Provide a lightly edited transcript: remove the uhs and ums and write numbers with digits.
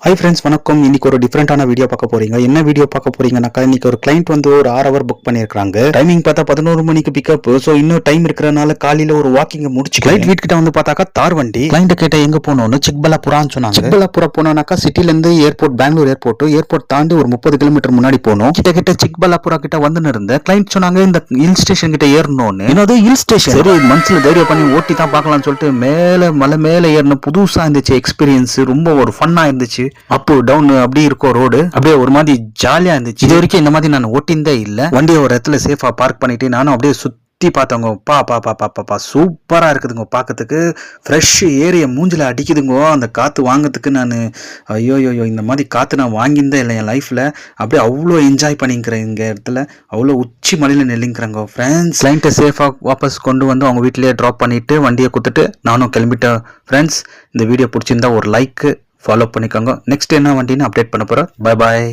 Hi friends, வணக்கம். இன்னைக்கு ஒரு டிஃப்ரெண்டான வீடியோ பார்க்க போறீங்க. என்ன வீடியோ பார்க்க போறீங்கன்னாக்கா, இன்னைக்கு ஒரு கிளைண்ட் வந்து ஒரு 6 ஹவர் புக் பண்ணியிருக்காங்க. டைமிங் பார்த்தா 11 மணிக்கு பிக்கப். ஸோ இன்னும் டைம் இருக்கிறனால காலையில ஒரு வாக்கிங் முடிச்சு கிளைண்ட் வீட்டுக்கிட்ட வந்து பார்த்தாக்கா தார் வண்டி. கிளைண்ட் கிட்ட எங்க போகணும்னு சிக்பல்லாபுரான்னு சொன்னாங்க. சிக்பல்லாபுரா போனோம்னாக்கா சிட்டில இருந்து ஏர்போர்ட், பெங்களூர் ஏர்போர்ட் தாண்டி ஒரு 30 கிலோமீட்டர் முன்னாடி போகணும். கிட்ட சிக்பல்லாபுரா கிட்ட வந்து இருந்த கிளைண்ட் சொன்னாங்க இந்த ஹில் ஸ்டேஷன் கிட்ட ஏறணும்னு. என்னது ஹில் ஸ்டேஷன்? சரி, மனசுல தைரியம் பண்ணி ஓட்டி தான் பார்க்கலாம்னு சொல்லிட்டு மலை மேல ஏறணும். புதுசா இருந்துச்சு எக்ஸ்பீரியன்ஸ், ரொம்ப ஒரு ஃபன்னா இருந்துச்சு. அப் டவுன் அப்படி இருக்கும் ரோடு, அப்படியே ஒரு மாதிரி ஜாலியா இருந்துச்சு. இது வரைக்கும் இந்த மாதிரி நான் ஓட்டிந்தே இல்ல. வண்டியை ஒரு இடத்துல சேஃபா பார்க் பண்ணிட்டு நானும் அப்படியே சுத்தி பார்த்தவங்க. பா சூப்பரா இருக்குதுங்க பார்க்கறதுக்கு. ஃப்ரெஷ் ஏரிய மூஞ்சில அடிக்குதுங்க. அந்த காத்து வாங்கறதுக்கு நான் ஐயோ இந்த மாதிரி காத்து நான் வாங்கியிருந்தே இல்லை என் லைஃப்ல. அப்படியே அவ்வளோ என்ஜாய் பண்ணிக்கிறேன். இங்க இடத்துல அவ்வளோ உச்சி மலையில நெல்லிங்கிறாங்க ஃப்ரெண்ட்ஸ். கிளைண்ட்டை சேஃபா வாபஸ் கொண்டு வந்து அவங்க வீட்டிலேயே ட்ராப் பண்ணிட்டு வண்டியை கொடுத்துட்டு நானும் கிளம்பிட்டேன். ஃப்ரெண்ட்ஸ், இந்த வீடியோ பிடிச்சிருந்தா ஒரு லைக், ஃபாலோ பண்ணிக்கோங்க. நெக்ஸ்ட் என்ன வண்டின்னு அப்டேட் பண்ண போறேன். Bye bye.